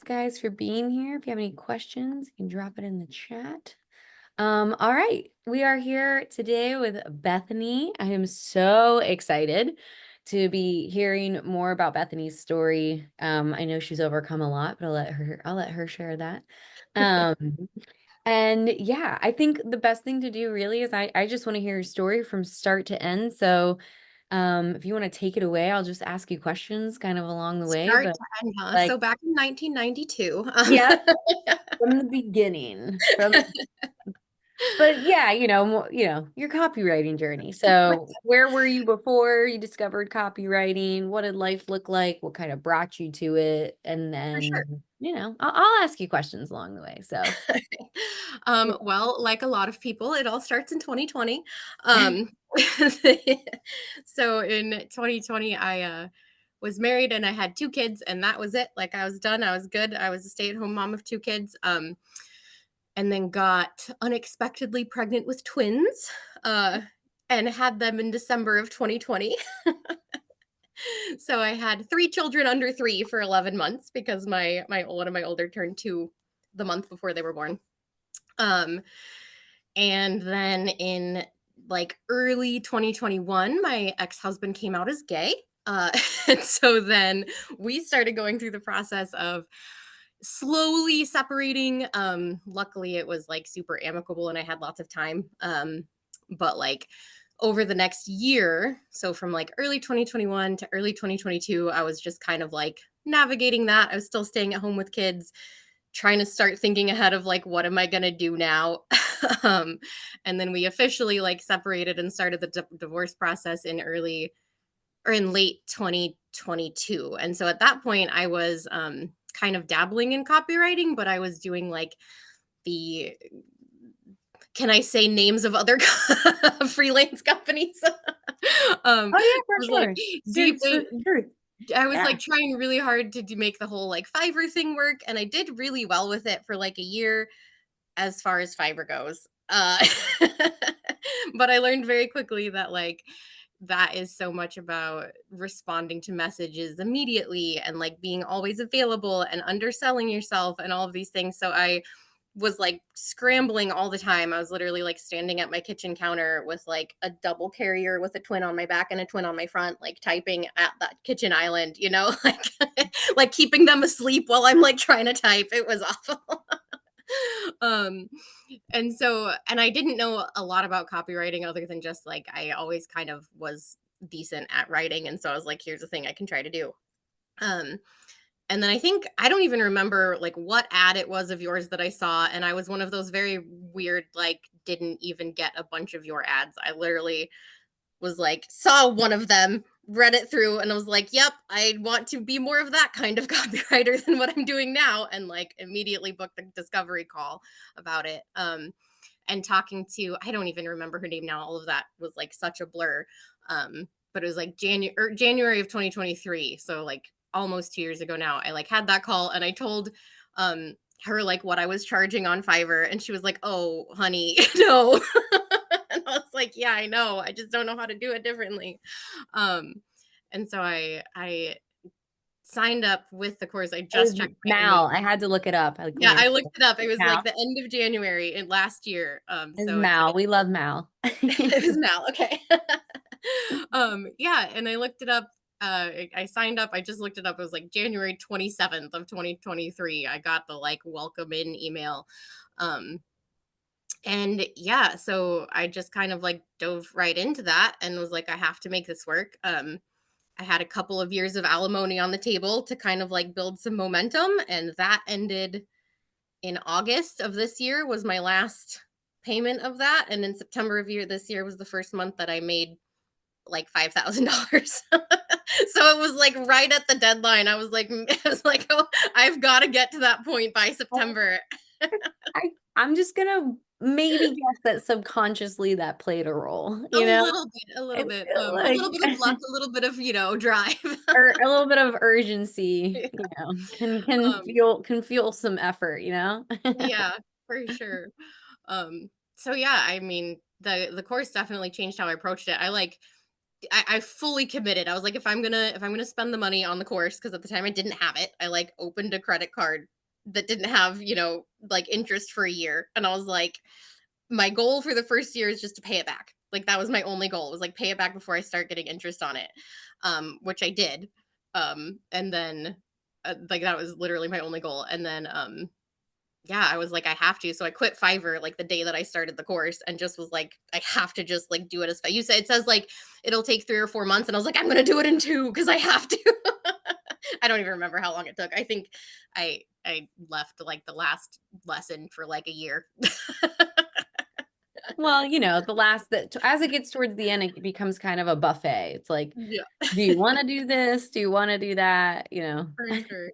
guys, for being here. If you have any questions, you can drop it in the chat. All right, we are here today with Bethany. I am so excited to be hearing more about Bethany's story. I know she's overcome a lot, but I'll let her share that. Um, and yeah, I think the best thing to do really is I just want to hear your story from start to end. So if you want to take it away, I'll just ask you questions kind of along the way. Start But to end, huh? like, So back in 1992, yeah, from the beginning, but yeah, your copywriting journey. So where were you before you discovered copywriting? What did life look like? What kind of brought you to it? And for sure. then, I'll ask you questions along the way. So Well, like a lot of people, it all starts in 2020. Um, so in 2020, I was married and I had two kids, and that was it. Like I was done. I was good. I was a stay-at-home mom of two kids. And then got unexpectedly pregnant with twins, uh, and had them in December of 2020. So I had three children under three for 11 months because my one of my older turned two the month before they were born. Um, and then in like early 2021, my ex-husband came out as gay. And so then we started going through the process of slowly separating. Luckily it was like super amicable and I had lots of time. But like over the next year, so from like early 2021 to early 2022, I was just kind of like navigating that. I was still staying at home with kids, trying to start thinking ahead of like what am I going to do now. um and then we officially like separated and started the divorce process in late 2022. And so at that point I was kind of dabbling in copywriting, but I was doing like the can I say names of other freelance companies? oh yeah, I for was like sure. deep Truth. I was Yeah. like trying really hard to make the whole like Fiverr thing work, and I did really well with it for like a year as far as Fiverr goes. But I learned very quickly that like that is so much about responding to messages immediately and like being always available and underselling yourself and all of these things. So I was like scrambling all the time. I was literally like standing at my kitchen counter with like a double carrier with a twin on my back and a twin on my front, like typing at that kitchen island, like like keeping them asleep while I'm like trying to type. It was awful. um and I didn't know a lot about copywriting other than just like I always kind of was decent at writing, and so I was like, here's a thing I can try to do. um and then I think I don't even remember like what ad it was of yours that I saw, and I was one of those very weird like didn't even get a bunch of your ads. I literally was like, saw one of them, read it through, and I was like, yep, I want to be more of that kind of copywriter than what I'm doing now. And like immediately booked a discovery call about it. And talking to, I don't even remember her name now. All of that was like such a blur. But it was like January of 2023. So like almost 2 years ago now. I like had that call and I told her like what I was charging on Fiverr. And she was like, oh, honey, no. And I was like, yeah, I know. I just don't know how to do it differently. Um, and so I signed up with the course. I It was just checked my email. Mal. I had to look it up. I Yeah, glanced I at looked it up. It was like Mal. the end of January in last year. It's So it's like Mal. We love Mal. it was Mal. Okay. Yeah, and I looked it up. I signed up. I just looked it up. It was like January 27th of 2023. I got the like welcome in email. Um, and yeah, so I just kind of like dove right into that and was like, I have to make this work. I had a couple of years of alimony on the table to kind of like build some momentum, and that ended in August of this year was my last payment of that, and in September of this year was the first month that I made like $5,000. So it was like right at the deadline. I was like I was like, "Oh, I've got to get to that point by September." I'm just gonna maybe guess that subconsciously that played a role, A you know? little bit, a I little bit. feel A like little bit of luck, a little bit of, drive. or a little bit of urgency, Yeah. can Um, fuel some effort, you know? yeah, for sure. So yeah, I mean, the course definitely changed how I approached it. I like I fully committed. I was like, if I'm gonna spend the money on the course, because at the time I didn't have it, I like opened a credit card that didn't have, like interest for a year. And I was like, my goal for the first year is just to pay it back. Like that was my only goal. It was like pay it back before I start getting interest on it. Which I did. And then like that was literally my only goal. And then yeah, I was like, I have to. So I quit Fiverr like the day that I started the course and just was like, I have to just like do it as you said. It says like it'll take 3 or 4 months, and I was like, I'm gonna do it in 2 because I have to. I don't even remember how long it took. I think I left like the last lesson for like a year. Well, the last that as it gets towards the end, it becomes kind of a buffet. It's like, Yeah, do you want to do this? Do you want to do that? for sure.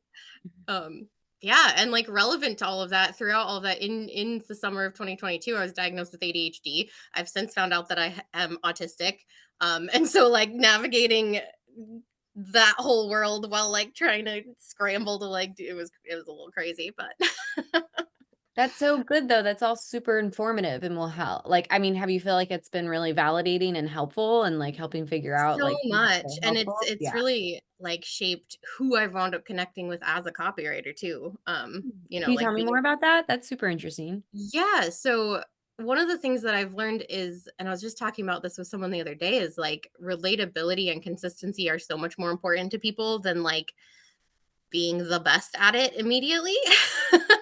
Um, yeah, and like relevant to all of that, throughout all of that, in the summer of 2022, I was diagnosed with ADHD. I've since found out that am autistic. And so like navigating that whole world while like trying to scramble to like do it was a little crazy, but That's so good though. That's all super informative and will help. Like, I mean, have you feel like it's been really validating and helpful and like helping figure out so like things that much. are And it's helpful? it's Yeah. really like shaped who I've wound up connecting with as a copywriter too. Can you tell Like me more being about that? That's super interesting. Yeah, so one of the things that I've learned is, and I was just talking about this with someone the other day, is like relatability and consistency are so much more important to people than like being the best at it immediately.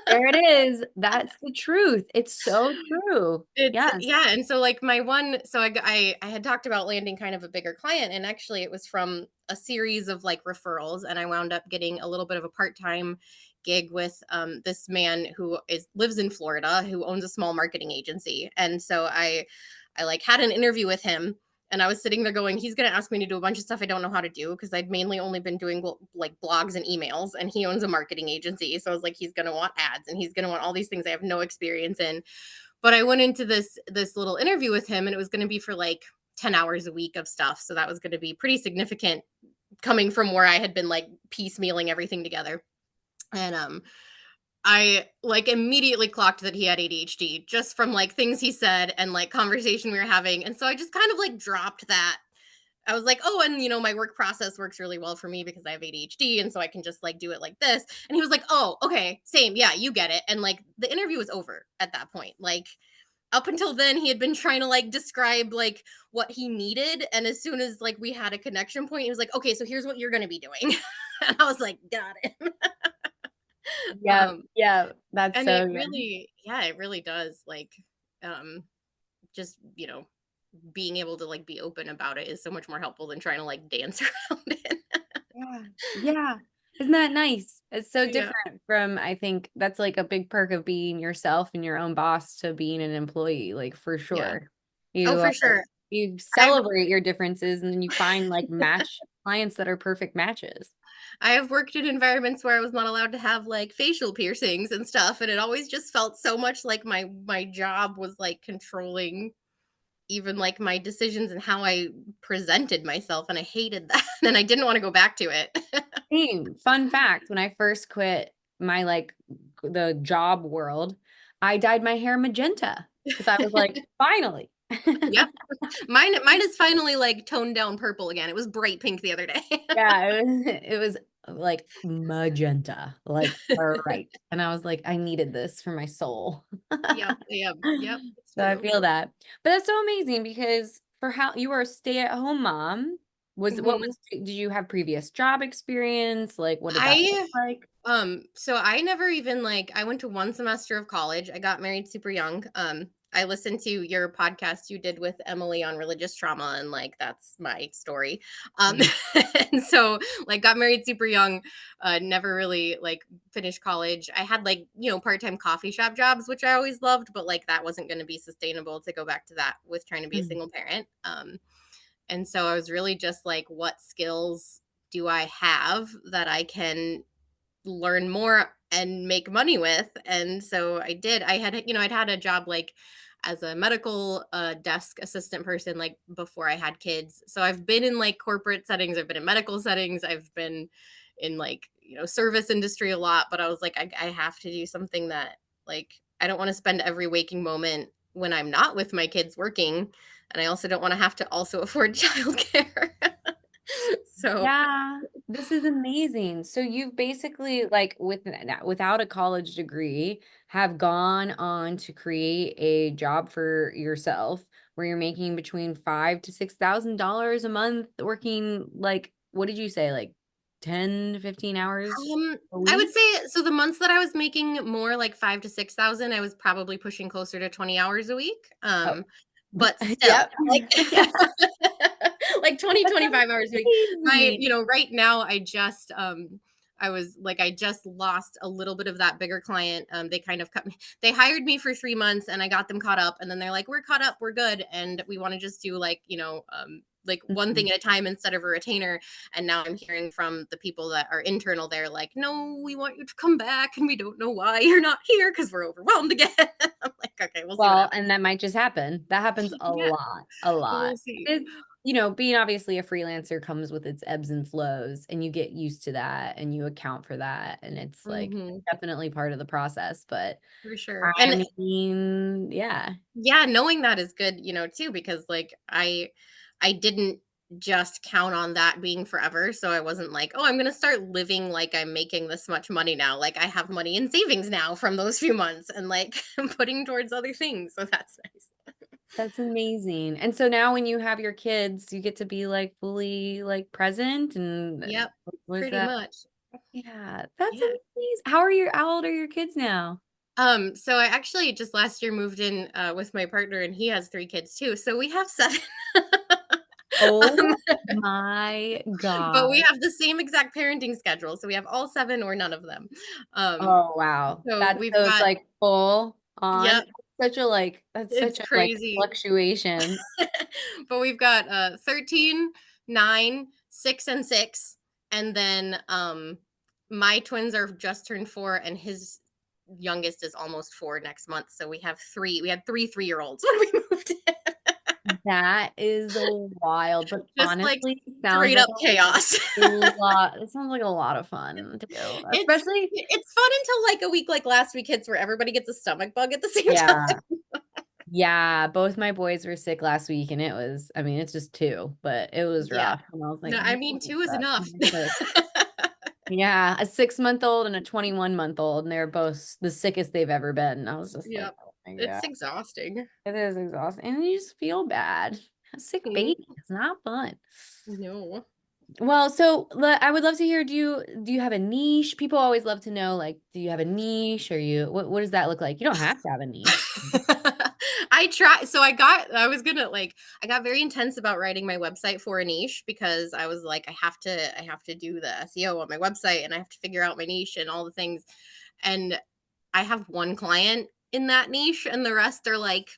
There it is. That's the truth. It's so true. It's Yes. yeah, and so like my one so I had talked about landing kind of a bigger client, and actually it was from a series of like referrals, and I wound up getting a little bit of a part-time gig with this man who is lives in Florida, who owns a small marketing agency. And so I like had an interview with him, and I was sitting there going, he's going to ask me to do a bunch of stuff I don't know how to do, because I'd mainly only been doing like blogs and emails, and he owns a marketing agency. So I was like, he's going to want ads, and he's going to want all these things I have no experience in. But I went into this little interview with him, and it was going to be for like 10 hours a week of stuff. So that was going to be pretty significant, coming from where I had been like piecemealing everything together. And I like immediately clocked that he had ADHD just from like things he said and like conversation we were having. And so I just kind of like dropped that. I was like, "Oh, and my work process works really well for me because I have ADHD, and so I can just like do it like this." And he was like, "Oh, okay, same. Yeah, you get it." And like the interview was over at that point. Like up until then, he had been trying to like describe like what he needed, and as soon as like we had a connection point, he was like, "Okay, so here's what you're going to be doing." And I was like, "Got it." Yeah. um Yeah. That's and it so good. really, yeah, it really does like um just, being able to like be open about it is so much more helpful than trying to like dance around it. Yeah. Yeah. Isn't that nice? It's so Yeah. different from, I think that's like a big perk of being yourself and your own boss to being an employee, like for Yeah. sure. Oh, You for sure. you I've celebrate your differences and then you find like match clients that are perfect matches. I have worked in environments where I was not allowed to have like facial piercings and stuff, and it always just felt so much like my job was like controlling even like my decisions and how I presented myself, and I hated that and I didn't want to go back to it. Same. Fun fact, when I first quit my the job world, I dyed my hair magenta because I was like, finally. Yep. Mine is finally like toned down purple again. It was bright pink the other day. Yeah, it was like magenta, like bright. And I was like, I needed this for my soul. Yep, yep, yep, it's So I true. feel that. But that's so amazing because for how you were a stay-at-home mom, Mhm. did you have previous job experience? Like what did that look I like? so I never even like I went to one semester of college. I got married super young. I listened to your podcast you did with Emily on religious trauma, and like that's my story. Um Mm. and so like got married super young, never really like finished college. I had like, part-time coffee shop jobs, which I always loved, but like that wasn't going to be sustainable to go back to that with trying to be a Mm. single parent. And so I was really just like, what skills do I have that I can learn more and make money with? And so I did. I'd had a job like as a medical desk assistant person like before I had kids. So I've been in like corporate settings, I've been in medical settings, I've been in like, service industry a lot, but I was like, I have to do something that like I don't want to spend every waking moment when I'm not with my kids working. and I also don't want to have to also afford childcare. So, Yeah, this is amazing. So you've basically like without a college degree have gone on to create a job for yourself where you're making between $5,000 to $6,000 a month working like what did you say like 10 to 15 hours um, a I would week? say so the months that I was making more like 5 to 6,000, I was probably pushing closer to 20 hours a week. Oh. But still, Yep. like Yeah. like 20, That's 25 hours a week. My, amazing. right now I was like, I just lost a little bit of that bigger client. They kind of cut me. They hired me for 3 months and I got them caught up. And then they're like, we're caught up, we're good. And we want to just do like one Mhm. thing at a time instead of a retainer. And now I'm hearing from the people that are internal there, like, no, we want you to come back. And we don't know why you're not here because we're overwhelmed again. I'm like, okay, we'll see what Well, happens. and that might just happen. That happens a Yeah, lot, a lot. we'll see. It's, being obviously a freelancer comes with its ebbs and flows, and you get used to that and you account for that. And it's like Mhm, definitely part of the process. But for sure. I And mean, yeah, yeah, knowing that is good, too, because like I didn't just count on that being forever. So I wasn't like, oh, I'm gonna start living like I'm making this much money now. Like I have money in savings now from those few months and like I'm putting towards other things. So that's nice. that's amazing. And so now when you have your kids, you get to be like fully like present and Yep, was pretty that? much. Yeah, that's Yeah. amazing. How old are your kids now? So I actually just last year moved in with my partner and he has 3 kids too. So we have 7. um, Oh my but we God. have the same exact parenting schedule. So we have all 7 or none of them. Um, Oh, wow. so That's we've so it's got, like full on. yep, That's it's such a like crazy. fluctuation. But we've got 13, 9, 6, and 6. And then my twins are just turned 4, and his youngest is almost 4 next month. So we had 3 3-year-olds when we moved in. That is wild, but Just like honestly, sounds straight like up chaos. a lot it sounds like a lot of fun too, it's especially it's fun until like a week like last week hits where everybody gets a stomach bug at the same yeah. time. Yeah, both my boys were sick last week, and I mean, it's just 2, but it was Yeah. rough, and I was like, No, "I I hope mean it 2 is sucks enough. when they're sick." Yeah, a 6-month-old and a 21-month-old, and they're both the sickest they've ever been. I was just like, Yep. "Oh my It's God." exhausting. It is exhausting, and you just feel bad. A sick Mhm. baby is not fun. No. Well, so I would love to hear, do you have a niche? People always love to know, like, do you have a niche or what does that look like? You don't have to have a niche. I try so I was gonna like I got very intense about writing my website for a niche because I was like I have to do the SEO on my website and I have to figure out my niche and all the things. And I have one client in that niche and the rest are like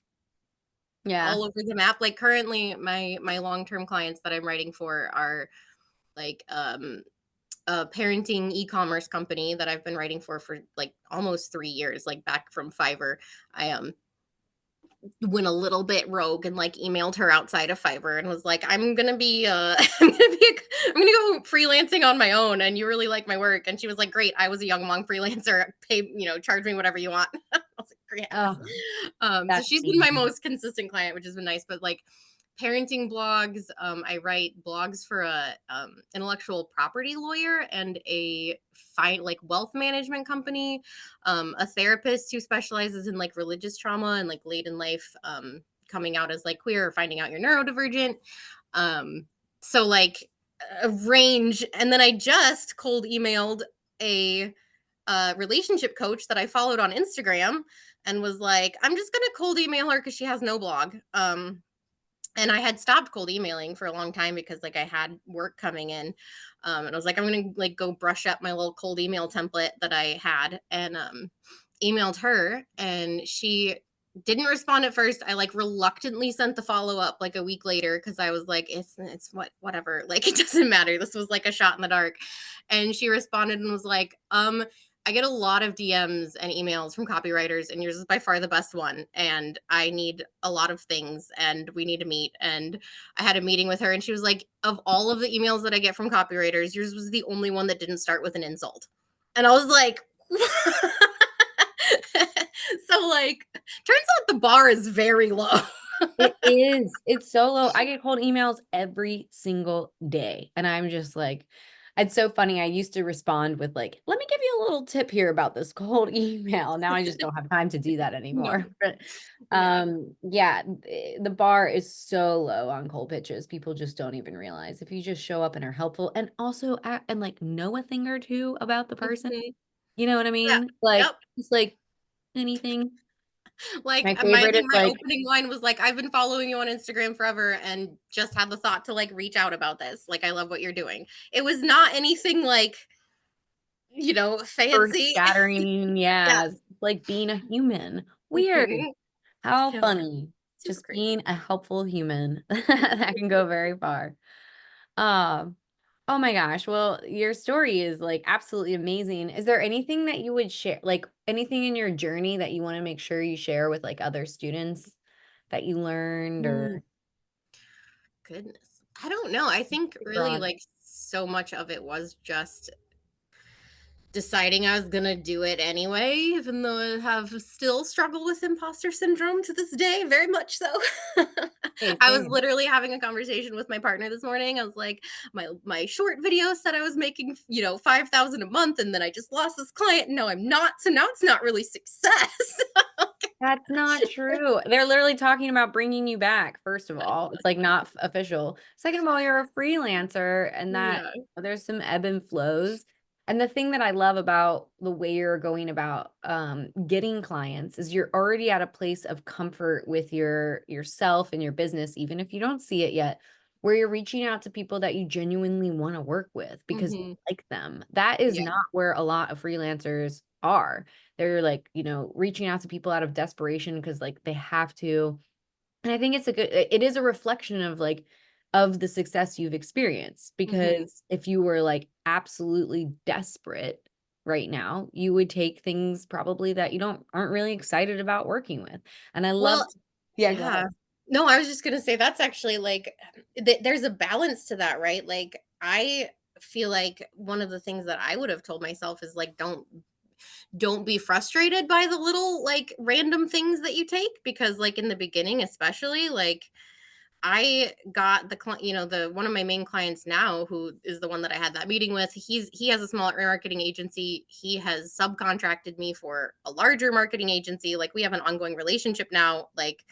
Yeah. all over the map. Like currently my long-term clients that I'm writing for are like a parenting e-commerce company that I've been writing for like almost 3 years, like back from Fiverr. I went a little bit rogue and like emailed her outside of Fiverr and was like, I'm gonna be I'm gonna go freelancing on my own and you really like my work. And she was like, great, I was a young mom freelancer, pay, charge me whatever you want. I was like, yes. Oh, So that's she's been my amazing. most consistent client, which has been nice. But like parenting blogs, I write blogs for a intellectual property lawyer and a fine like wealth management company, a therapist who specializes in like religious trauma and like late in life coming out as like queer or finding out you're neurodivergent. Um, so like a range. And then I just cold emailed a relationship coach that I followed on Instagram and was like, I'm just gonna cold email her because she has no blog. And I had stopped cold emailing for a long time because like I had work coming in. And I was like, I'm gonna like go brush up my little cold email template that I had and emailed her and she didn't respond at first. I like reluctantly sent the follow-up like a week later because I was like, it's whatever, like it doesn't matter. This was like a shot in the dark. And she responded and was like, I get a lot of DMs and emails from copywriters, and yours is by far the best one. And I need a lot of things, and we need to meet. And I had a meeting with her, and she was like, of all of the emails that I get from copywriters, yours was the only one that didn't start with an insult. And I was like, so like, turns out the bar is very low. It is. It's so low. I get cold emails every single day. And I'm just like, it's so funny. I used to respond with like, let me give you a little tip here about this cold email. Now I just don't have time to do that No. anymore. But Yeah. yeah, the bar is so low on cold pitches. People just don't even realize if you just show up and are helpful and also and like know a thing or two about the person. Mhm. You know what I Yeah. mean? Like Yep. it's like anything. Like, My my favorite is my like opening line was like, "I've been following you on Instagram forever and just had the thought to, like, reach out about this. Like, I love what you're doing." It was not anything, like, earth fancy. shattering. Yeah. Yeah, it's like being a human. Weird. Mhm. How Yeah. funny. Super Just crazy. being a helpful human. That can go very far. Um, oh my gosh. Well, your story is like absolutely amazing. Is there anything that you would share, like anything in your journey that you want to make sure you share with like other students that you learned or Mm, goodness. I don't know. I think really, broad? like, so much of it was just deciding I was gonna do it anyway, even though I have still struggled with imposter syndrome to this day, very much so. Hey, I was same. literally having a conversation with my partner this morning. I was like, my short video said I was making, 5,000 a month, and then I just lost this client, and no, I'm not. So now it's not really success. That's not true. They're literally talking about bringing you back, first of all. It's like not official. Second of all, you're a freelancer and that Yeah. there's some ebb and flows. And the thing that I love about the way you're going about getting clients is you're already at a place of comfort with yourself and your business, even if you don't see it yet, where you're reaching out to people that you genuinely want to work with because you Hmm. like them. That is Yeah. not where a lot of freelancers are. They're like, reaching out to people out of desperation because like they have to. And I think it is a reflection of like of the success you've experienced Hmm. because if you were like absolutely desperate right now, you would take things probably that you don't aren't really excited about working with. And I love Well, yeah, go yeah. ahead. No, I was just gonna say that's actually like there's a balance to that, right? Like I feel like one of the things that I would have told myself is like don't be frustrated by the little like random things that you take because like in the beginning especially like I got the client, the one of my main clients now, who is the one that I had that meeting with. He has a small marketing agency. He has subcontracted me for a larger marketing agency. Like we have an ongoing relationship now. Like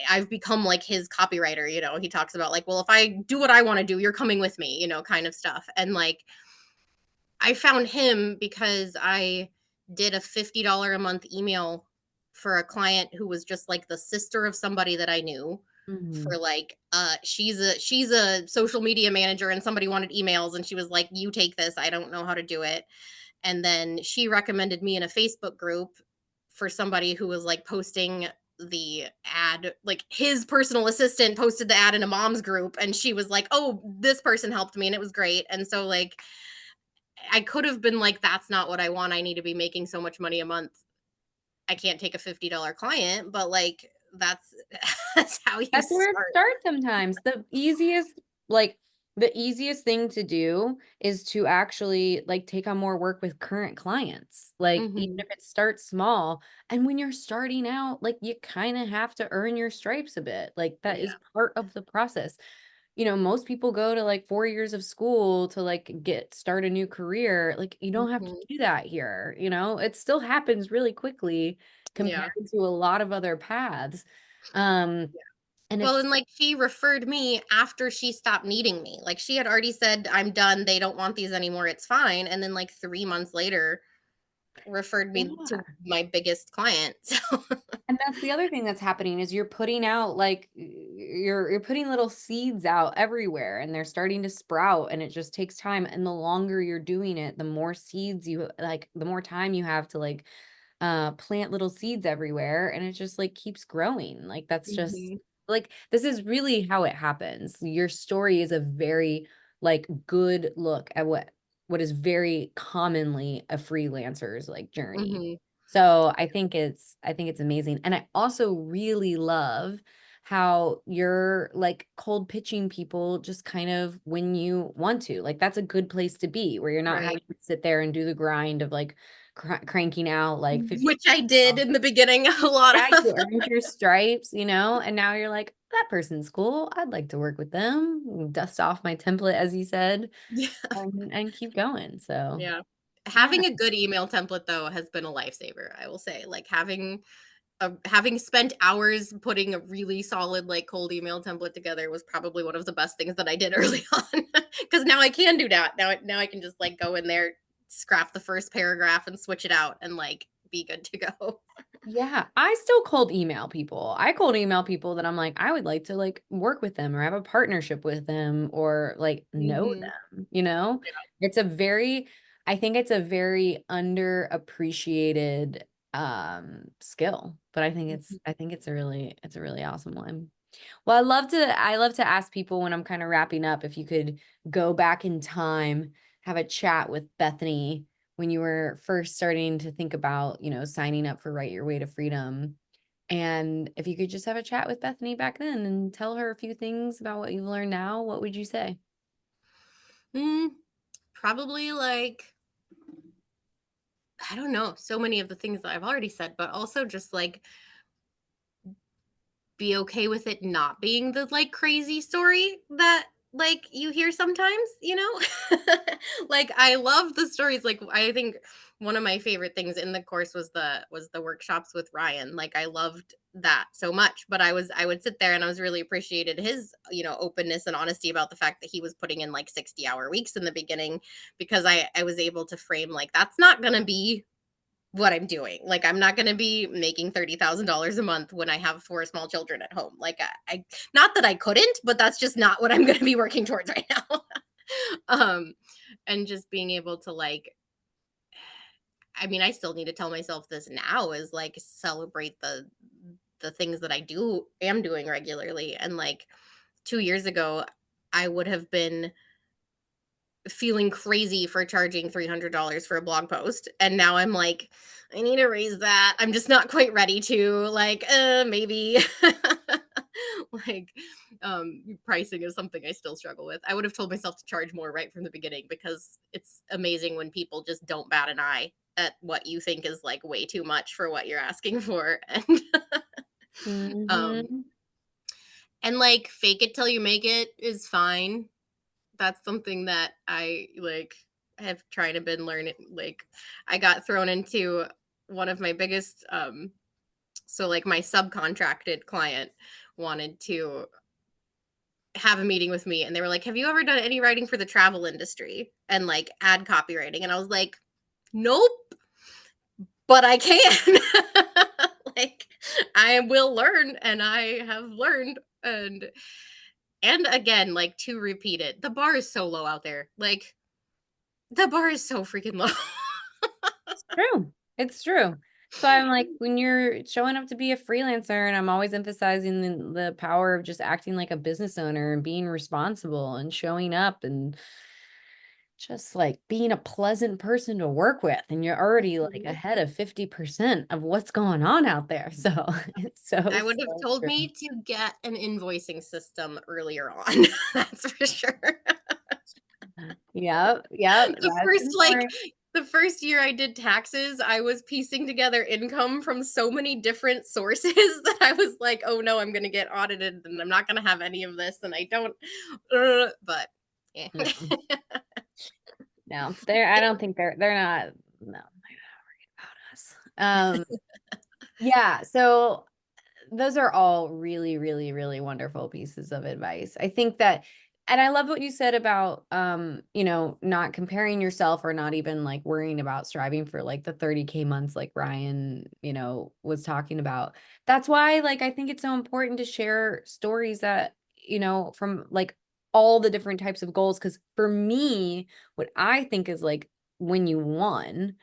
I've become like his copywriter. He talks about like, well, if I do what I want to do, you're coming with me. Kind of stuff. And like I found him because I did a $50 a month email for a client who was just like the sister of somebody that I knew for Mhm. like she's a social media manager and somebody wanted emails and she was like, you take this, I don't know how to do it. And then she recommended me in a Facebook group for somebody who was like posting the ad, like his personal assistant posted the ad in a mom's group and she was like, oh, this person helped me and it was great. And so like I could have been like, that's not what I want, I need to be making so much money a month, I can't take a $50 client, but like that's that's how you That's where it start. starts sometimes. The easiest thing to do is to actually like take on more work with current clients. Like even Mhm. if it starts small, and when you're starting out, like you kind of have to earn your stripes a bit. Like that is Yeah. part of the process. Most people go to like 4 years of school to like start a new career. Like you don't have to Mhm. do that here. It still happens really quickly Yeah. compared to a lot of other paths. Um, and Well, it's and like she referred me after she stopped needing me. Like she had already said, I'm done. They don't want these anymore. It's fine. And then like 3 months later, referred me yeah. to my biggest client. So And that's the other thing that's happening is you're putting out like you're putting little seeds out everywhere and they're starting to sprout and it just takes time and the longer you're doing it, the more seeds you like the more time you have to like plant little seeds everywhere and it just like keeps growing. Like that's just Mhm. like this is really how it happens. Your story is a very like good look at what is very commonly a freelancer's like journey. Mhm. So I think it's amazing. And I also really love how you're like cold pitching people just kind of when you want to. Like that's a good place to be where you're not Right. having to sit there and do the grind of like cranking out like 50. Which I did in the beginning a lot Yeah, of. you earned your stripes, and now you're like, that person's cool. I'd like to work with them. Dust off my template, as you said, Yeah. and keep going. So, Yeah. yeah. Having a good email template though has been a lifesaver, I will say. Like having spent hours putting a really solid like cold email template together was probably one of the best things that I did early on because now I can do that. Now I can just like go in there, scrap the first paragraph and switch it out and like be good to go. Yeah, I still cold email people. I cold email people that I'm like, I would like to like work with them or have a partnership with them or like know Mhm. them. It's a very, I think it's a very underappreciated skill, but Mhm. I think it's a really awesome one. Well, I love to ask people when I'm kind of wrapping up if you could go back in time, have a chat with Bethany when you were first starting to think about, signing up for Write Your Way to Freedom. And if you could just have a chat with Bethany back then and tell her a few things about what you've learned now, what would you say? Mm, probably like I don't know, so many of the things that I've already said, but also just like be okay with it not being the like crazy story that like you hear sometimes, you know? Like I love the stories. Like I think one of my favorite things in the course was the workshops with Ryan. Like I loved that so much, but I would sit there and I was really appreciated his, openness and honesty about the fact that he was putting in like 60-hour weeks in the beginning because I was able to frame like that's not going to be what I'm doing. Like, I'm not gonna be making $30,000 a month when I have 4 small children at home. Like, I not that I couldn't, but that's just not what I'm gonna be working towards right now. Um, and just being able to, like I mean, I still need to tell myself this now is, like, celebrate the things that I do am doing regularly, and, like, 2 years ago, I would have been feeling crazy for charging $300 for a blog post, and now I'm like, I need to raise that. I'm just not quite ready to like maybe like pricing is something I still struggle with. I would have told myself to charge more right from the beginning because it's amazing when people just don't bat an eye at what you think is like way too much for what you're asking for. Um Hmm. and like fake it till you make it is fine. That's something that I, like, have tried to been learning, like, I got thrown into one of my biggest, so, like, my subcontracted client wanted to have a meeting with me, and they were like, "Have you ever done any writing for the travel industry and, like, ad copywriting?" And I was like, "Nope, but I can." Like, I will learn, and I have learned, and again, like, to repeat it, the bar is so low out there, like, the bar is so freaking low. It's true. It's true. So I'm like, when you're showing up to be a freelancer, and I'm always emphasizing the power of just acting like a business owner and being responsible and showing up and just like being a pleasant person to work with. And you're already like Mhm. ahead of 50% of what's going on out there. So it's I would have so told true. me to get an invoicing system earlier on, that's for sure. Yep. Yep. The That's first, like important. the first year I did taxes, I was piecing together income from so many different sources that I was like, "Oh, no, I'm gonna get audited, and I'm not gonna have any of this, and I don't," but, yeah. No, no, I don't think they're not, no, they're not worried about us. Yeah. So those are all really, really, really wonderful pieces of advice. I think that, and I love what you said about, not comparing yourself or not even like worrying about striving for like the 30K months like Ryan, was talking about. That's why, like, I think it's so important to share stories that, from like all the different types of goals. Cause for me, what I think is like when you won,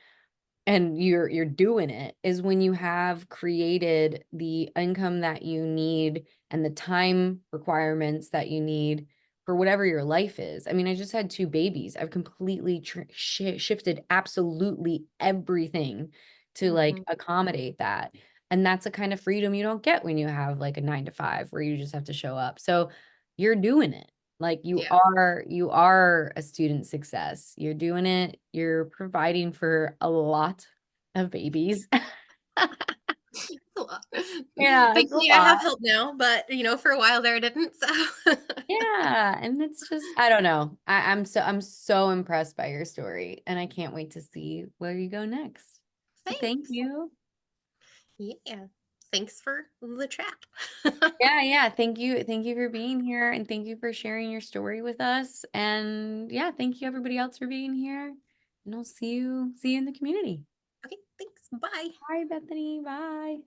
and you're doing it is when you have created the income that you need and the time requirements that you need for whatever your life is. I mean, I just had 2 babies. I've completely shifted absolutely everything to like Mhm. accommodate that. And that's a kind of freedom you don't get when you have like a 9 to 5 where you just have to show up. So you're doing it. Like Yeah. you are a student success. You're doing it. You're providing for a lot. of babies. It's a lot. Yeah, it's a Thankfully, I lot. have help now, but, for a while there, I didn't, so Yeah, and it's just I don't know. I'm so impressed by your story, and I can't wait to see where you go next. So thank Thanks. you. Yeah. Thanks for the chat. Yeah, yeah. Thank you. Thank you for being here, and thank you for sharing your story with us. And yeah, thank you everybody else for being here. And I'll see you in the community. Okay, thanks. Bye. Bye, Bethany. Bye.